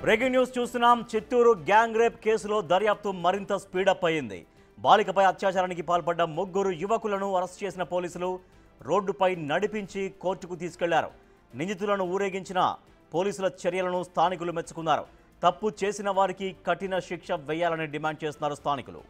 Breaking news చూస్తున్నాం. Chittoor gang rape కేసులో దర్యాప్తు మరింత స్పీడప్ అయింది. బాలికపై అత్యాచారానికి పాల్పడ్డ ముగ్గురు యువకులను అరెస్ట్ చేసిన పోలీసులు రోడ్డుపై నడిపించి కోర్టుకు తీసుకెళ్లారు. నిందితులను ఊరేగించిన పోలీసుల చర్యలను స్థానికులు మెచ్చుకున్నారు. తప్పు చేసిన వారికి కఠిన శిక్ష వేయాలని డిమాండ్ చేస్తున్నారు స్థానికులు.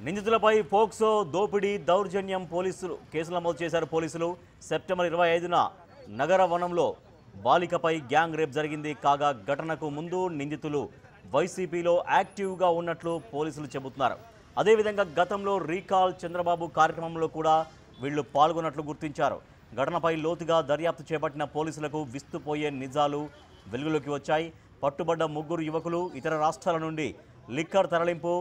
నిందితులపై పోక్సో, దోపిడీ, దౌర్జన్యం కేసులు నమోదు చేశారు పోలీసులు. సెప్టెంబర్ 25న నగర వనంలో బాలికపై గ్యాంగ్ రేప్ జరిగింది. కాగా ఘటనకు ముందు నిందితులు వైసీపీలో యాక్టివ్గా ఉన్నట్లు పోలీసులు చెబుతున్నారు. అదేవిధంగా గతంలో రీకాల్ చంద్రబాబు కార్యక్రమంలో కూడా వీళ్లు పాల్గొన్నట్లు గుర్తించారు. ఘటనపై లోతుగా దర్యాప్తు చేపట్టిన పోలీసులకు విస్తుపోయే నిజాలు వెలుగులోకి వచ్చాయి. పట్టుబడ్డ ముగ్గురు యువకులు ఇతర రాష్ట్రాల నుండి లిక్కర్ తరలింపు,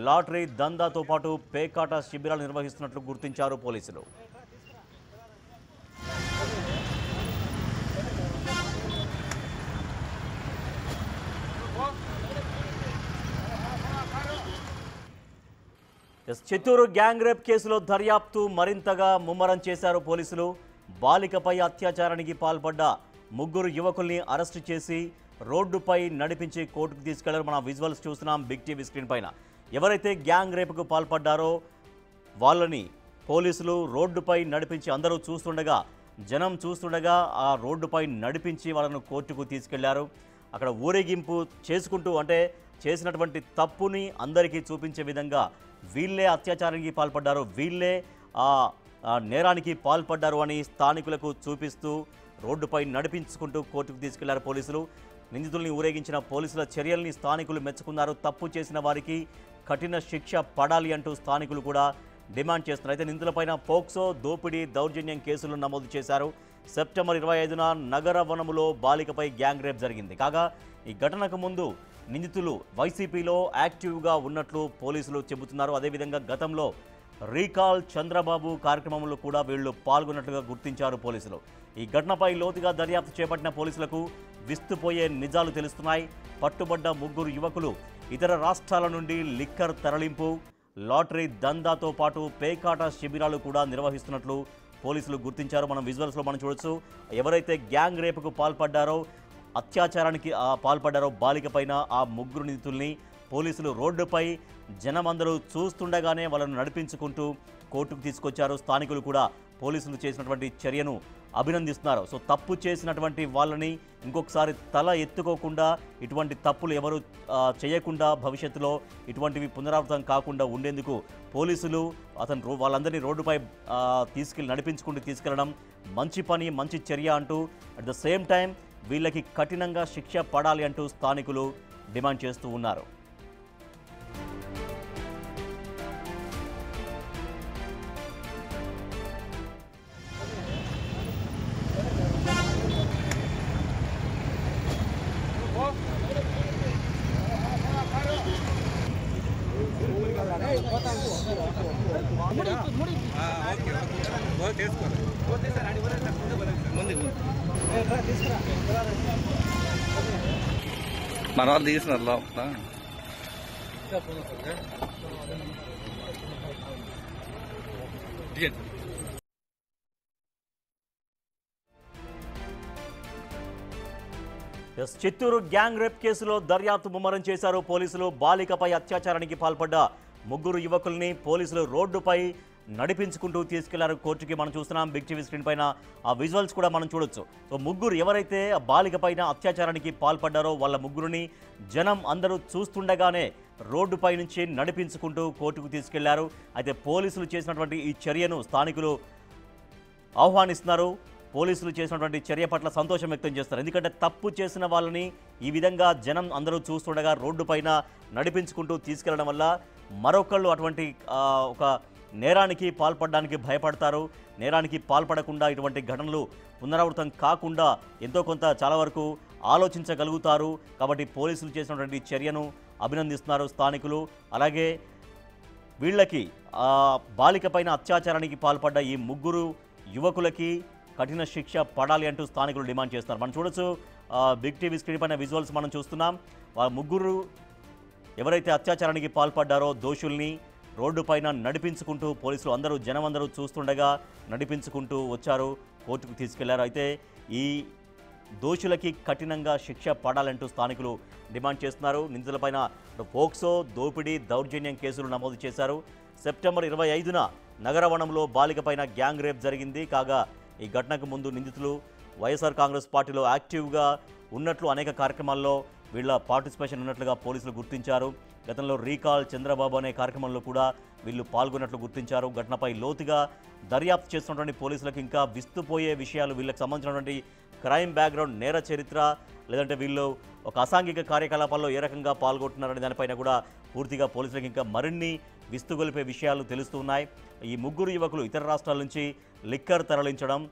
లాటరీ దందాతో పాటు పేకాట శిబిరాలు నిర్వహిస్తున్నట్లు గుర్తించారు పోలీసులు. చిత్తూరు గ్యాంగ్ రేప్ కేసులో దర్యాప్తు మరింతగా ముమ్మరం చేశారు పోలీసులు. బాలికపై అత్యాచారానికి పాల్పడ్డ ముగ్గురు యువకుల్ని అరెస్టు చేసి రోడ్డుపై నడిపించి కోర్టుకు తీసుకెళ్లారు. మన విజువల్స్ చూస్తున్నాం బిగ్ టీవీ స్క్రీన్ పైన. ఎవరైతే గ్యాంగ్ రేపుకు పాల్పడ్డారో వాళ్ళని పోలీసులు రోడ్డుపై నడిపించి అందరూ చూస్తుండగా, జనం చూస్తుండగా ఆ రోడ్డుపై నడిపించి వాళ్ళను కోర్టుకు తీసుకెళ్లారు. అక్కడ ఊరేగింపు చేసుకుంటూ, అంటే చేసినటువంటి తప్పుని అందరికీ చూపించే విధంగా వీళ్ళే అత్యాచారానికి పాల్పడ్డారు, వీళ్ళే నేరానికి పాల్పడ్డారు అని స్థానికులకు చూపిస్తూ రోడ్డుపై నడిపించుకుంటూ కోర్టుకు తీసుకెళ్లారు పోలీసులు. నిందితుల్ని ఊరేగించిన పోలీసుల చర్యల్ని స్థానికులు మెచ్చుకున్నారు. తప్పు చేసిన వారికి కఠిన శిక్ష పడాలి అంటూ స్థానికులు కూడా డిమాండ్ చేస్తున్నారు. అయితే నిందితులపైన పోక్సో, దోపిడీ, దౌర్జన్యం కేసులు నమోదు చేశారు. సెప్టెంబర్ 25న నగర వనములో బాలికపై గ్యాంగ్ రేప్ జరిగింది. కాగా ఈ ఘటనకు ముందు నిందితులు వైసీపీలో యాక్టివ్గా ఉన్నట్లు పోలీసులు చెబుతున్నారు. అదేవిధంగా గతంలో రీకాల్ చంద్రబాబు కార్యక్రమంలో కూడా వీళ్లు పాల్గొన్నట్లుగా గుర్తించారు పోలీసులు. ఈ ఘటనపై లోతుగా దర్యాప్తు చేపట్టిన పోలీసులకు విస్తుపోయే నిజాలు తెలుస్తున్నాయి. పట్టుబడ్డ ముగ్గురు యువకులు ఇతర రాష్ట్రాల నుండి లిక్కర్ తరలింపు, లాటరీ దందాతో పాటు పేకాట శిబిరాలు కూడా నిర్వహిస్తున్నట్లు పోలీసులు గుర్తించారు. మనం విజువల్స్లో మనం చూడొచ్చు. ఎవరైతే గ్యాంగ్ రేపుకు పాల్పడ్డారో, అత్యాచారానికి పాల్పడ్డారో బాలిక పైన ఆ ముగ్గురు నిందితుల్ని పోలీసులు రోడ్డుపై జనమందరూ చూస్తుండగానే వాళ్ళను నడిపించుకుంటూ కోర్టుకు తీసుకొచ్చారు. స్థానికులు కూడా పోలీసులు చేసినటువంటి చర్యను అభినందిస్తున్నారు. సో తప్పు చేసినటువంటి వాళ్ళని ఇంకొకసారి తల ఎత్తుకోకుండా, ఇటువంటి తప్పులు ఎవరు చేయకుండా, భవిష్యత్తులో ఇటువంటివి పునరావృతం కాకుండా ఉండేందుకు పోలీసులు వాళ్ళందరినీ రోడ్డుపై నడిపించుకుంటూ తీసుకెళ్లడం మంచి పని, మంచి చర్య అంటూ, అట్ ద సేమ్ టైం వీళ్ళకి కఠినంగా శిక్ష పడాలి అంటూ స్థానికులు డిమాండ్ చేస్తూ ఉన్నారు. మన వాళ్ళు తీసినారు లోపల. చిత్తూరు గ్యాంగ్ రేప్ కేసులో దర్యాప్తు ముమ్మరం చేశారు పోలీసులు. బాలికపై అత్యాచారానికి పాల్పడ్డ ముగ్గురు యువకుల్ని పోలీసులు రోడ్డుపై నడిపించుకుంటూ తీసుకెళ్లారు కోర్టుకి. మనం చూస్తున్నాం బిగ్ టీవీ స్క్రీన్ పైన ఆ విజువల్స్ కూడా మనం చూడొచ్చు. సో ముగ్గురు ఎవరైతే బాలిక పైన అత్యాచారానికి పాల్పడ్డారో వాళ్ళ ముగ్గురుని జనం అందరూ చూస్తుండగానే రోడ్డుపై నుంచి నడిపించుకుంటూ కోర్టుకు తీసుకెళ్లారు. అయితే పోలీసులు చేసినటువంటి ఈ చర్యను స్థానికులు ఆహ్వానిస్తున్నారు. పోలీసులు చేసినటువంటి చర్య పట్ల సంతోషం వ్యక్తం చేస్తారు. ఎందుకంటే తప్పు చేసిన వాళ్ళని ఈ విధంగా జనం అందరూ చూస్తుండగా రోడ్డుపైన నడిపించుకుంటూ తీసుకెళ్లడం వల్ల మరొకళ్ళు అటువంటి ఒక నేరానికి పాల్పడడానికి భయపడతారు. నేరానికి పాల్పడకుండా ఇటువంటి ఘటనలు పునరావృతం కాకుండా ఎంతో కొంత చాలా వరకు ఆలోచించగలుగుతారు. కాబట్టి పోలీసులు చేసినటువంటి చర్యను అభినందిస్తున్నారు స్థానికులు. అలాగే వీళ్ళకి బాలిక పైన అత్యాచారానికి పాల్పడ్డ ఈ ముగ్గురు యువకులకి కఠిన శిక్ష పడాలి అంటూ స్థానికులు డిమాండ్ చేస్తున్నారు. మనం చూడొచ్చు బిగ్ టీవీ స్క్రీన్ పైన విజువల్స్ మనం చూస్తున్నాం. వాళ్ళ ముగ్గురు ఎవరైతే అత్యాచారానికి పాల్పడ్డారో దోషుల్ని రోడ్డు పైన నడిపించుకుంటూ పోలీసులు జనమందరూ చూస్తుండగా నడిపించుకుంటూ వచ్చారు, కోర్టుకు తీసుకెళ్లారు. అయితే ఈ దోషులకి కఠినంగా శిక్ష పడాలంటూ స్థానికులు డిమాండ్ చేస్తున్నారు. నిందితులపైన పోక్సో, దోపిడీ, దౌర్జన్యం కేసులు నమోదు చేశారు. సెప్టెంబర్ 25న నగరవనంలో బాలికపైన గ్యాంగ్ రేప్ జరిగింది. కాగా ఈ ఘటనకు ముందు నిందితులు వైఎస్ఆర్ కాంగ్రెస్ పార్టీలో యాక్టివ్గా ఉన్నట్లు, అనేక కార్యక్రమాల్లో వీళ్ళ పార్టిసిపేషన్ ఉన్నట్లుగా పోలీసులు గుర్తించారు. గతంలో రీకాల్ చంద్రబాబు అనే కార్యక్రమంలో కూడా వీళ్ళు పాల్గొన్నట్లు గుర్తించారు. ఘటనపై లోతుగా దర్యాప్తు చేస్తున్నటువంటి పోలీసులకు ఇంకా విస్తుపోయే విషయాలు, వీళ్ళకి సంబంధించినటువంటి క్రైమ్ బ్యాక్గ్రౌండ్, నేర చరిత్ర, లేదంటే వీళ్ళు ఒక అసాంఘిక కార్యకలాపాల్లో ఏ రకంగా పాల్గొంటున్నారనే దానిపైన కూడా పూర్తిగా పోలీసులకు ఇంకా మరిన్ని విస్తుగొలిపే విషయాలు తెలుస్తున్నాయి. ఈ ముగ్గురు యువకులు ఇతర రాష్ట్రాల నుంచి లిక్కర్ తరలించడం,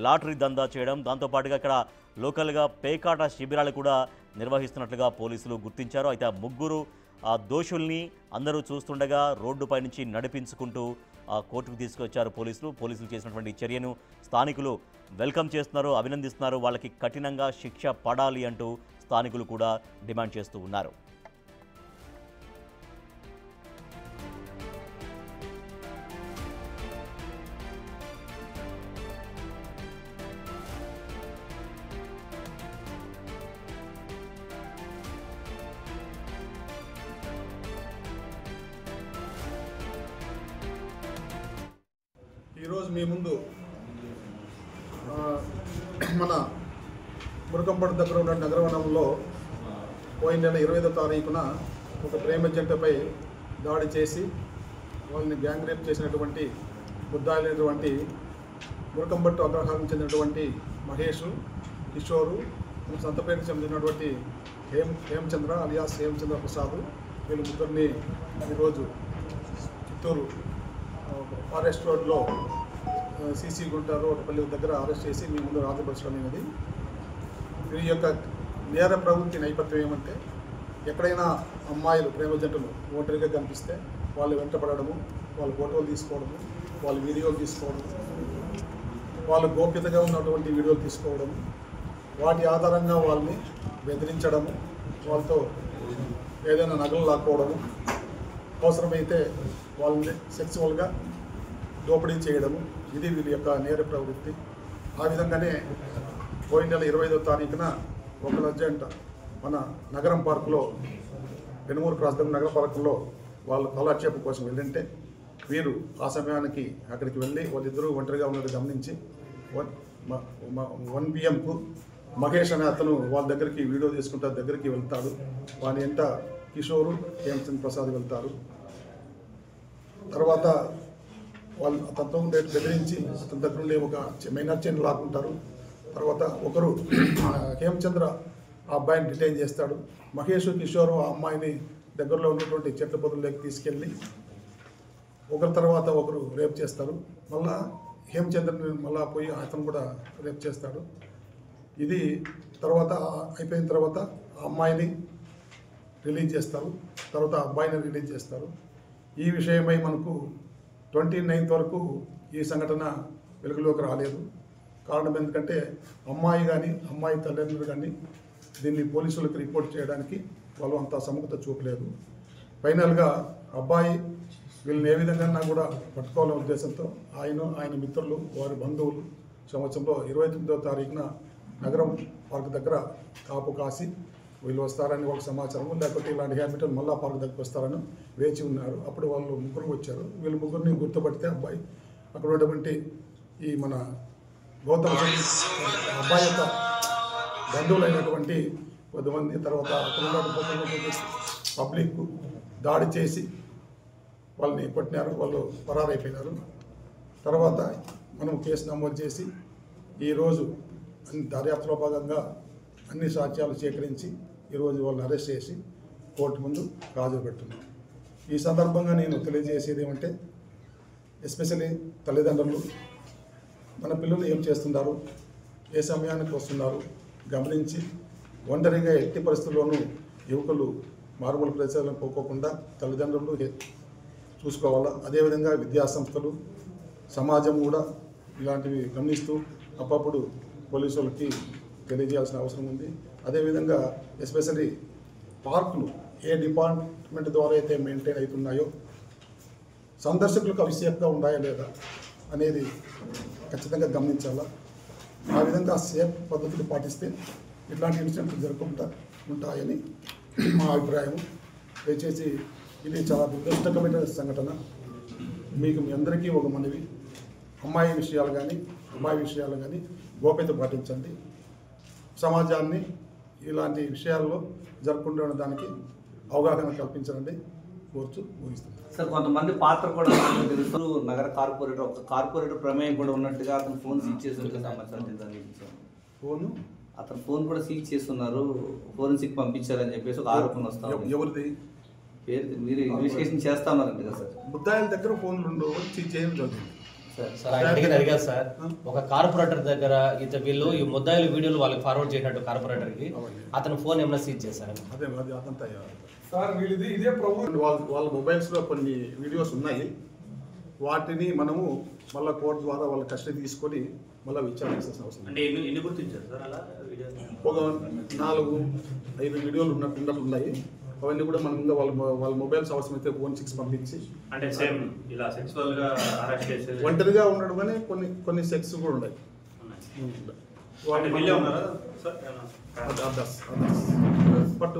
లాటరీ దందా చేయడం, దాంతోపాటుగా ఇక్కడ లోకల్గా పేకాట శిబిరాలు కూడా నిర్వహిస్తున్నట్లుగా పోలీసులు గుర్తించారు. అయితే ఆ ముగ్గురు దోషుల్ని అందరూ చూస్తుండగా రోడ్డుపై నుంచి నడిపించుకుంటూ కోర్టుకు తీసుకొచ్చారు పోలీసులు చేసినటువంటి చర్యను స్థానికులు వెల్కమ్ చేస్తున్నారు, అభినందిస్తున్నారు. వాళ్ళకి కఠినంగా శిక్ష పడాలి అంటూ స్థానికులు కూడా డిమాండ్ చేస్తూ ఉన్నారు. ఈరోజు మీ ముందు మన మురకంపట్టు దగ్గర ఉన్న నగరవనంలో పోయిన నెల 25వ తారీఖున ఒక ప్రేమ జంటపై దాడి చేసి వాళ్ళని గ్యాంగ్ రేప్ చేసినటువంటి ముద్దాయిలైనటువంటి మురకంపట్టు అగ్రహారం చెందినటువంటి మహేష్, కిషోరు, సంతపేటకు చెందినటువంటి హేమచంద్ర అలియాస్ హేమచంద్ర ప్రసాద్, వీళ్ళు ముగ్గురిని ఈరోజు చిత్తూరు ఫారెస్ట్ రోడ్లో సీసీ గుంట రోడ్పల్లి దగ్గర అరెస్ట్ చేసి మీ ముందు హాజరుపరచడం అనేది. వీరి యొక్క నేర ప్రవృత్తి నేపథ్యం ఏమంటే, ఎక్కడైనా అమ్మాయిలు ప్రేమ జంటలు ఒంటరిగా కనిపిస్తే వాళ్ళు వెంటపడము, వాళ్ళ ఫోటోలు తీసుకోవడము, వాళ్ళ వీడియోలు తీసుకోవడము, వాళ్ళు గోప్యతగా ఉన్నటువంటి వీడియోలు తీసుకోవడము, వాటి ఆధారంగా వాళ్ళని బెదిరించడము, వాళ్ళతో ఏదైనా నగలు లాక్కోవడము, అవసరమైతే వాళ్ళని సెక్సువల్గా దోపిడీ చేయడము, ఇది వీళ్ళ యొక్క నేర ప్రవృత్తి. ఆ విధంగానే పోయిన నెల 25వ తారీఖున ఒక అర్జెంట్ మన నగరం పార్కులో, పెనుమూరు క్రాస్ దగ్గర నగర పార్కులో వాళ్ళు కాలక్షేపం కోసం వెళ్ళింటే వీరు ఆ సమయానికి అక్కడికి వెళ్ళి వాళ్ళిద్దరూ ఒంటరిగా ఉన్నది గమనించి 1 PM మహేష్ అనే అతను వాళ్ళ దగ్గరికి వీడియో తీసుకుంటా దగ్గరికి వెళ్తాడు. వాని వెంట కిషోరు, హేమచంద్ర ప్రసాద్ వెళ్తారు. తర్వాత వాళ్ళు అతనితో బెదిరించి అతని దగ్గర ఉండే ఒక మైనర్ చైన్ లాక్కుంటారు. తర్వాత ఒకరు హేమచంద్ర ఆ అబ్బాయిని డిటైన్ చేస్తాడు. మహేష్, కిషోరు ఆ అమ్మాయిని దగ్గరలో ఉన్నటువంటి చెట్ల పొదల్లోకి తీసుకెళ్ళి ఒకరి తర్వాత ఒకరు రేప్ చేస్తారు. మళ్ళా హేమచంద్రని మళ్ళా పోయి అతను కూడా రేప్ చేస్తాడు. ఇది తర్వాత అయిపోయిన తర్వాత ఆ అమ్మాయిని రిలీజ్ చేస్తారు, తర్వాత ఆ అబ్బాయిని రిలీజ్ చేస్తారు. ఈ విషయమై మనకు 29th వరకు ఈ సంఘటన వెలుగులోకి రాలేదు. కారణం ఎందుకంటే అమ్మాయి కానీ అమ్మాయి తల్లిదండ్రులు కానీ దీన్ని పోలీసులకు రిపోర్ట్ చేయడానికి వాళ్ళు అంత సముఖత చూపలేదు. ఫైనల్గా అబ్బాయి వీళ్ళని ఏ విధంగా కూడా పట్టుకోవాలనే ఉద్దేశంతో ఆయన మిత్రులు, వారి బంధువులు సంవత్సరంలో 29వ తారీఖున నగరం పార్క్ దగ్గర కాపు కాసి వీళ్ళు వస్తారని ఒక సమాచారం, లేకపోతే ఇలాంటి హ్యాబిటల్ మళ్ళా పార్క్ దగ్గరికి వస్తారని వేచి ఉన్నారు. అప్పుడు వాళ్ళు ముగ్గురు వచ్చారు. వీళ్ళు ముగ్గురిని గుర్తుపడితే అబ్బాయి అక్కడ ఉన్నటువంటి ఈ మన గౌతమ్ అబ్బాయి యొక్క బంధువులైనటువంటి కొద్దిమంది, తర్వాత అక్కడ ఉన్నటువంటి పబ్లిక్ దాడి చేసి వాళ్ళని కొట్టినారు. వాళ్ళు పరారైపోయినారు. తర్వాత మనం కేసు నమోదు చేసి ఈరోజు దర్యాప్తులో భాగంగా అన్ని సాక్ష్యాలు సేకరించి ఈరోజు వాళ్ళని అరెస్ట్ చేసి కోర్టు ముందు హాజరు పెడుతున్నాం. ఈ సందర్భంగా నేను తెలియజేసేది ఏమంటే, ఎస్పెషల్లీ తల్లిదండ్రులు మన పిల్లలు ఏం చేస్తున్నారు, ఏ సమయానికి వస్తున్నారు గమనించి ఒంటరిగా ఎట్టి పరిస్థితుల్లోనూ యువకులు మారుమూల ప్రదేశాలను పోకోకుండా తల్లిదండ్రులు చూసుకోవాలా. అదేవిధంగా విద్యాసంస్థలు, సమాజం కూడా ఇలాంటివి గమనిస్తూ అప్పుడప్పుడు పోలీసు వాళ్ళకి తెలియజేయాల్సిన అవసరం ఉంది. అదేవిధంగా ఎస్పెషల్లీ పార్కులు ఏ డిపార్ట్మెంట్ ద్వారా అయితే మెయింటైన్ అవుతున్నాయో సందర్శకులకు అవి సేఫ్గా ఉన్నాయా లేదా అనేది ఖచ్చితంగా గమనించాలా. ఆ విధంగా సేఫ్ పద్ధతులు పాటిస్తే ఇట్లాంటి ఇన్సిడెంట్లు జరగకుండా ఉంటాయని మా అభిప్రాయం. దయచేసి ఇది చాలా దురదృష్టకరమైన సంఘటన. మీకు మీ అందరికీ ఒక మనవి, అమ్మాయి విషయాలు కానీ అమ్మాయి విషయాలు కానీ గోప్యత పాటించండి. సమాజాన్ని ఇలాంటి విషయాల్లో జరగకుండా ఉండడానికి అవగాహన కల్పించండి కోర్చు ముగిస్తుంది. సార్ కొంతమంది పాత్ర కూడా తెలుస్తూ నగర కార్పొరేటర్ ఒక కార్పొరేటర్ ప్రమేయం కూడా ఉన్నట్టుగా అతను ఫోన్ సీజ్ చేసినట్టు సమాచారం. ఫోను అతను ఫోన్ కూడా సీజ్ చేస్తున్నారు, ఫోరెన్సిక్ పంపించారని చెప్పేసి ఒక ఆరోపణ వస్తా ఉంది. ఎవరిది పేరు మీరు ఇన్వెస్టిగేషన్ చేస్తా ఉన్నారంట కదా సార్. ముద్దాయిల దగ్గర ఫోన్లు ఉండవు, చేయడం జరిగింది. సార్ ఆయన అడిగారు సార్, ఒక కార్పొరేటర్ దగ్గర వీళ్ళు ఈ ముద్దాయిల వీడియోలు వాళ్ళకి ఫార్వర్డ్ చేసినట్టు కార్పొరేటర్కి అతను ఫోన్ ఏమైనా సీజ్ చేశారు. అదే అది అదంతా సార్ వీళ్ళది ఇదే ప్రభుత్వం వాళ్ళ మొబైల్స్లో కొన్ని వీడియోస్ ఉన్నాయి. వాటిని మనము మళ్ళీ కోర్టు ద్వారా వాళ్ళ కస్టడీ తీసుకొని మళ్ళీ విచారించాల్సిన అవసరం. అంటే ఎన్ని గుర్తించారు సార్ అలా వీడియో? ఒక 4-5 వీడియోలు ఉన్నట్టున్నాయి. అవన్నీ కూడా మనం ఇంకా వాళ్ళ మొబైల్స్ అవసరమైతే ఫోన్ 6 పంపించి అంటే సేమ్ ఇలా సెక్సువల్ గా అరెస్ట్ చేసే ఒంటరిగా ఉండడం కానీ కొన్ని సెక్స్ కూడా ఉన్నాయి. వీళ్ళే ఉన్నారా సార్? బట్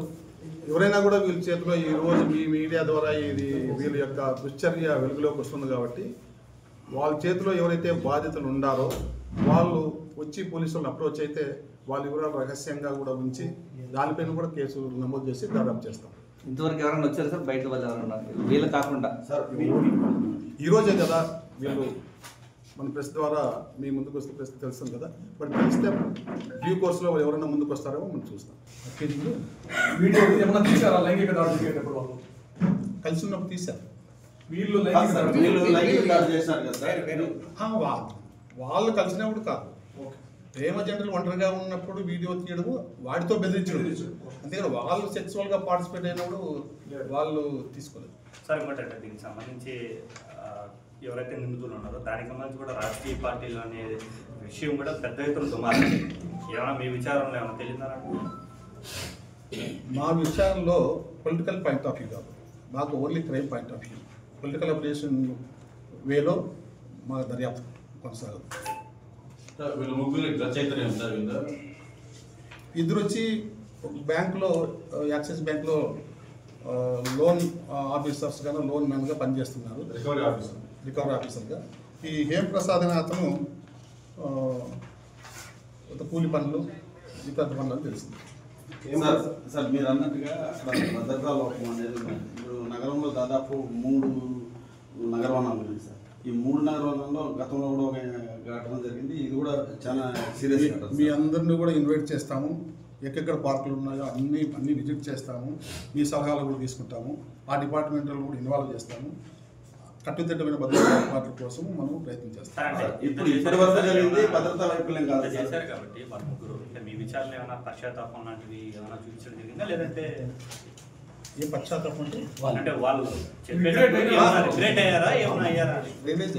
ఎవరైనా కూడా వీళ్ళ చేతిలో ఈ రోజు మీ మీడియా ద్వారా ఇది వీళ్ళ యొక్క దుశ్చర్య వెలుగులోకి వస్తుంది కాబట్టి వాళ్ళ చేతిలో ఎవరైతే బాధితులు ఉండారో వాళ్ళు వచ్చి పోలీసులను అప్రోచ్ అయితే వాళ్ళ వివరాలు రహస్యంగా కూడా ఉంచి దానిపైన కూడా కేసు నమోదు చేసి దర్యాప్తు చేస్తాం. ఇంతవరకు ఎవరైనా వచ్చారు సార్ బయట వాళ్ళు ఎవరైనా వీళ్ళు కాకుండా? సార్ ఈరోజే కదా వీళ్ళు మన ప్రెస్ ద్వారా మీ ముందుకు వస్తే ప్రెస్ తెలుస్తుంది కదా, బట్ తెలిస్తే డ్యూ కోర్సులో ఎవరైనా ముందుకు వస్తారేమో మనం చూస్తాం. వీడియో ఏమన్నా తీసారా లైంగిక దాడి చేసేటప్పుడు వాళ్ళు కలిసి ఉన్నప్పుడు తీశారు. వీళ్ళు లైంగిక దాడి చేశారు కదా వాళ్ళు కలిసినప్పుడు కాదు, ప్రేమ జంటలు ఒంటరిగా ఉన్నప్పుడు వీడియో తీయడము వాడితో బెదిరించడం. అంతేకాదు వాళ్ళు సెక్సువల్గా పార్టిసిపేట్ అయినప్పుడు వాళ్ళు తీసుకోలేదు. సార్ ఇంకోటంటే దీనికి సంబంధించి ఎవరైతే నిందితులు ఉన్నారో దానికి సంబంధించి కూడా రాజకీయ పార్టీలు అనే విషయం కూడా పెద్ద ఎత్తున దుమారం. ఏమైనా మీ విచారంలో ఏమైనా తెలియదారా? మా విషయంలో పొలిటికల్ పాయింట్ ఆఫ్ వ్యూ కాదు, మాకు only crime point of view. Political application వేలో మా దర్యాప్తు కొనసాగదు. ఇద్దరు వచ్చి బ్యాంకులో యాక్సిస్ బ్యాంక్లో లోన్ ఆఫీసర్స్గా లోన్ మ్యాన్గా పనిచేస్తున్నారు, రికవరీ ఆఫీసర్గా. ఈ హేమ్ ప్రసాద్ అనే అతను కూలి పనులు ఇతర పనులు తెలిసింది. సార్ మీరు అన్నట్టుగా అక్కడ భద్రతా లోపం అనేది ఇప్పుడు నగరంలో దాదాపు 3 నగరవనాలు ఉన్నాయి సార్. ఈ 3 నగరవనాల్లో గతంలో కూడా ఒక ఘటన జరిగింది. ఇది కూడా చాలా సీరియస్ ఘటన. మీ అందరినీ కూడా ఇన్వైట్ చేస్తాము, ఎక్కడెక్కడ పార్కులు ఉన్నాయో అన్ని విజిట్ చేస్తాము, మీ సలహాలు కూడా తీసుకుంటాము, ఆ డిపార్ట్మెంట్లో కూడా ఇన్వాల్వ్ చేస్తాము. కట్టుదిట్టమైన భద్రతా ఏర్పాట్ల కోసం మనం ప్రయత్నం చేస్తాం. ఇప్పుడు ఇప్పటివరకు జరిగింది భద్రతా వైఫల్యం కాదు చేశారు కాబట్టి వాళ్ళ ముగ్గురు మీ విచారణ ఏమైనా పశ్చాత్తాపం లాంటివి ఏమైనా చూపించడం జరిగిందా, లేదంటే ఏ పశ్చాత్తాపం అంటే అంటే వాళ్ళు రిగ్రెట్ అయ్యారా, ఏమైనా అయ్యారా? రిలైజ్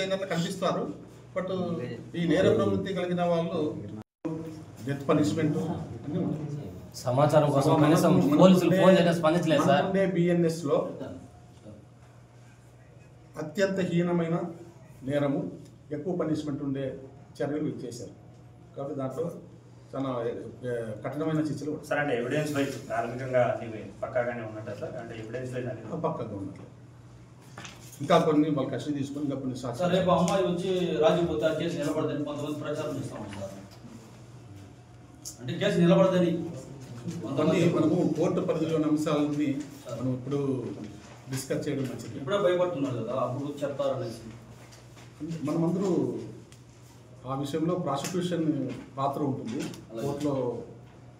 అయినారు కనిపిస్తారు. బట్ ఈ నేర ప్రవృత్తి కలిగిన వాళ్ళు డెత్ పనిష్మెంట్ అన్నీ ఉంటాయి. సమాచారం కోసం కనీసం పోలీసులు ఫోన్ చేస్తే స్పందించలేదు సార్. బిఎన్ఎస్లో అత్యంత హీనమైన నేరము, ఎక్కువ పనిష్మెంట్ ఉండే చర్యలు చేశారు కాబట్టి దాంట్లో చాలా కఠినమైన శిక్షలు సార్. అంటే ఎవిడెన్స్ వైజ్ ప్రాథమికంగా పక్కాగానే ఉన్నట్టు సార్, అంటే ఎవిడెన్స్ వైజ్ అనేది పక్కగా ఉన్నట్లు. ఇంకా కొన్ని వాళ్ళు కష్టం తీసుకొని ఇంకా కొన్ని సార్ రేపు అమ్మాయి వచ్చి రాజీపోతే కేసు నిలబడదని కొంతమంది ప్రచారం చేస్తాం సార్. అంటే కేసు నిలబడదని మనము కోర్టు పరిధిలోని అంశాలని మనం ఇప్పుడు డిస్కస్ చేయడం మంచిది. ఇప్పుడే భయపడుతున్నారు కదా, అప్పుడు చెప్తారనేసి మనమందరూ ఆ విషయంలో ప్రాసిక్యూషన్ పాత్ర ఉంటుంది కోర్టులో.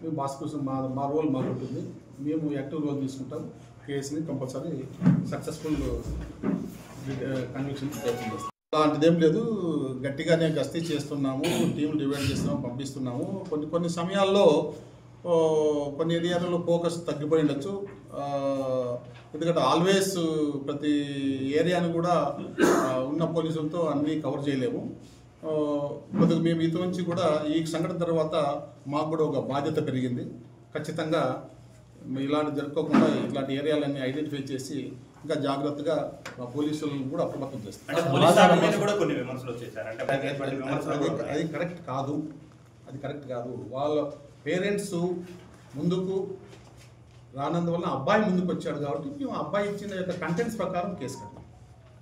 మేము ప్రాసిక్యూషన్ మా రోల్ మాకు ఉంటుంది, మేము యాక్టివ్ రోల్ తీసుకుంటాం. కేసుని కంపల్సరీ సక్సెస్ఫుల్ కన్విక్షన్ ప్రయత్నం చేస్తాం. అలాంటిదేం లేదు, గట్టిగానే గస్తీ చేస్తున్నాము, టీంలు డివైడ్ చేస్తున్నాము, పంపిస్తున్నాము. కొన్ని సమయాల్లో కొన్ని ఏరియాలలో ఫోకస్ తగ్గిపోయి ఉండొచ్చు. ఎందుకంటే ఆల్వేస్ ప్రతి ఏరియాను కూడా ఉన్న పోలీసులతో అన్నీ కవర్ చేయలేము. కొద్దిగా మేము ఇటు నుంచి కూడా ఈ సంఘటన తర్వాత మాకు కూడా ఒక బాధ్యత పెరిగింది. ఖచ్చితంగా ఇలాంటి జరుపుకోకుండా ఇట్లాంటి ఏరియాలన్నీ ఐడెంటిఫై చేసి ఇంకా జాగ్రత్తగా పోలీసులను కూడా అప్రమత్తం చేస్తారు. అంటే పోలీస్ శాఖ మీద కూడా కొన్ని విమర్శలు వచ్చేసారు. అంటే అది కరెక్ట్ కాదు, అది కరెక్ట్ కాదు. వాళ్ళ పేరెంట్స్ ముందుకు రానందువల్ల అబ్బాయి ముందుకు వచ్చాడు కాబట్టి మేము అబ్బాయి ఇచ్చిన యొక్క కంటెంట్స్ ప్రకారం కేసు కట్టాం.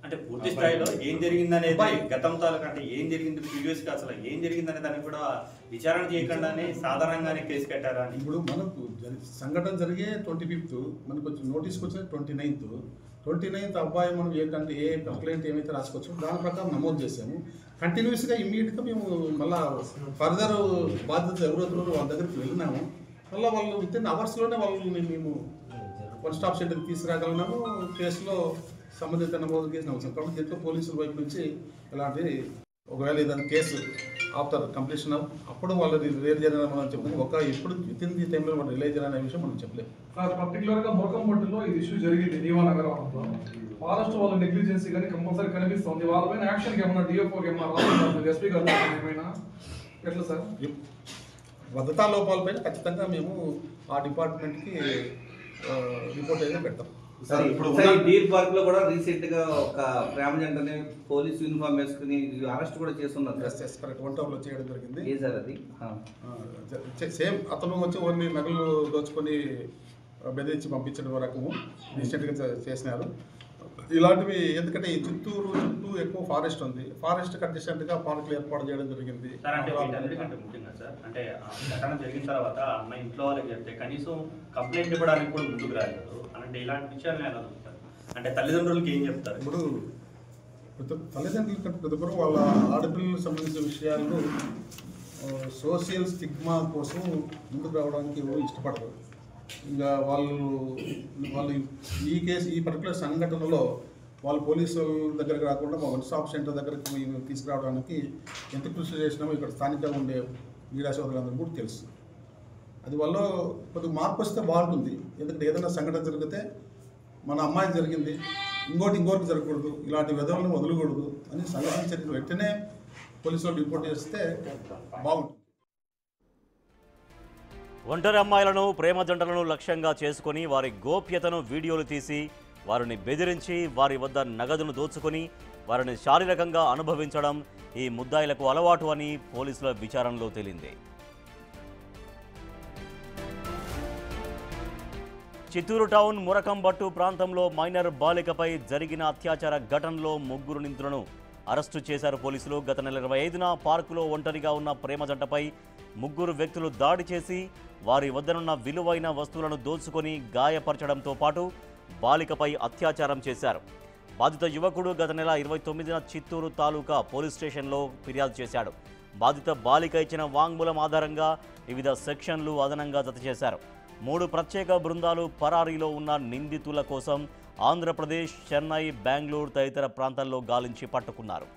అంటే పూర్తి స్థాయిలో ఏం జరిగింది అనేది గతం తాలూకా అంటే ఏం జరిగింది ప్రీవియస్ గా అసలు ఏం జరిగిందనే దాన్ని కూడా విచారణ చేయకుండానే సాధారణంగానే కేసు కట్టారా అని. ఇప్పుడు మనకు సంఘటన జరిగే 25th, మనకు వచ్చి నోటీస్కి వచ్చిన 29th అబ్బాయి మనం ఏ కంప్లైంట్ ఏమైతే రాసుకోవచ్చు దాని ప్రకారం నమోదు చేసాము. కంటిన్యూస్గా ఇమ్మీడియట్గా మేము మళ్ళీ ఫర్దర్ బాధ్యత ఎవరెవరు వాళ్ళ దగ్గరికి వెళ్ళినాము. మళ్ళీ వాళ్ళు విత్ ఇన్ అవర్స్లోనే వాళ్ళని మేము వన్ స్టాప్ సెంటర్కి తీసుకురాగలిగినాము. కేసులో సంబంధిత నమోదు కేసు అవసరం కాబట్టి దీంట్లో పోలీసుల వైపు నుంచి ఎలాంటి ఒకవేళ ఏదైనా కేసు ఆఫ్టర్ కంప్లీషన్ అప్పుడు వాళ్ళు రిలీజ్ చేయాలని మనం చెప్పలేము. ఎప్పుడు విత్ ఇన్ ది టైంలో వాళ్ళు రిలీజ్ చేయాలనే విషయం మనం చెప్పలేము. పర్టికులర్గా మురకంపట్టులో ఇది ఇష్యూ జరిగింది నీవానగరంలో. ఫారెస్ట్ వాళ్ళ నెగ్లిజెన్సీ కానీ కంపల్సరీ కనిపిస్తుంది. వాళ్ళపైన యాక్షన్కి ఏమన్నా డిఎఫ్ఓకి ఏమన్నా ఎస్పీ గారు ఏమైనా ఎట్లా సార్? భద్రతా లోపాలపైన ఖచ్చితంగా మేము ఆ డిపార్ట్మెంట్కి రిపోర్ట్ అయితే పెడతాం. ఇప్పుడు డీర్ పార్క్ లో కూడా రీసెంట్ గా ఒక ప్రేమ జంటని పోలీస్ యూనిఫామ్ వేసుకుని అరెస్ట్ కూడా చేస్తున్నారు. కరెక్ట్ 1 టౌన్లో చేయడం జరిగింది. ఏ సార్ అది? సేమ్ అతను వచ్చి ఓన్లీ నగలు దోచుకొని బెదిరించి పంపించడం రకము రీసెంట్గా చేసినారు. ఇలాంటివి ఎందుకంటే ఈ చిత్తూరు చుట్టూ ఎక్కువ ఫారెస్ట్ ఉంది. ఫారెస్ట్ కండిషన్గా పార్కులు ఏర్పాటు చేయడం జరిగింది. ముఖ్యంగా సార్ అంటే ఘటన జరిగిన తర్వాత అమ్మాయి ఇంట్లో వాళ్ళకి చెప్తే కనీసం కంప్లైంట్ ఇవ్వడానికి కూడా ముందుకు రాలేదు. అంటే ఇలాంటి విషయాలు నేను అడుగుతాను. అంటే తల్లిదండ్రులకి ఏం చెప్తారు? ఇప్పుడు తల్లిదండ్రుల కంటే ప్రతి వాళ్ళ ఆడపిల్లలకు సంబంధించిన విషయాలు సోషల్ స్టిగ్మా కోసం ముందుకు రావడానికి ఎవరు ఇష్టపడరు. ఇంకా వాళ్ళు ఈ పర్టికులర్ సంఘటనలో వాళ్ళు పోలీసుల దగ్గరకు రాకుండా మా వన్ స్టాప్ సెంటర్ దగ్గరికి మేము తీసుకురావడానికి ఎంత కృషి చేసినామో ఇక్కడ స్థానికంగా ఉండే మీడియా సోదరులందరూ కూడా తెలుసు. అది వల్ల కొద్దిగా మార్పు వస్తే బాగుంటుంది. ఎందుకంటే ఏదైనా సంఘటన జరిగితే మన అమ్మాయి జరిగింది ఇంకోటికి జరగకూడదు, ఇలాంటి విధులను వదలకూడదు అని సంఘటన జరిగిన వెంటనే పోలీసులు రిపోర్ట్ చేస్తే బాగుంటుంది. ఒంటరి అమ్మాయిలను ప్రేమ జంటలను లక్ష్యంగా చేసుకుని వారి గోప్యతను వీడియోలు తీసి వారిని బెదిరించి వారి వద్ద నగదును దోచుకొని వారిని శారీరకంగా అనుభవించడం ఈ ముద్దాయిలకు అలవాటు అని పోలీసుల విచారణలో తేలింది. చిత్తూరు టౌన్ మురకంబట్టు ప్రాంతంలో మైనర్ బాలికపై జరిగిన అత్యాచార ఘటనలో 3 నిందితులను అరెస్టు చేశారు పోలీసులు. గత నెల 25న పార్కులో ఒంటరిగా ఉన్న ప్రేమ జంటపై 3 వ్యక్తులు దాడి చేసి వారి వద్దనున్న విలువైన వస్తువులను దోచుకొని గాయపరచడంతో పాటు బాలికపై అత్యాచారం చేశారు. బాధిత యువకుడు గత నెల 29న చిత్తూరు తాలూకా పోలీస్ స్టేషన్లో ఫిర్యాదు చేశాడు. బాధిత బాలిక ఇచ్చిన వాంగ్మూలం ఆధారంగా వివిధ సెక్షన్లు అదనంగా జత చేశారు. 3 ప్రత్యేక బృందాలు పరారీలో ఉన్న నిందితుల కోసం ఆంధ్రప్రదేశ్, చెన్నై, బెంగళూరు తదితర ప్రాంతాల్లో గాలించి పట్టుకున్నారు.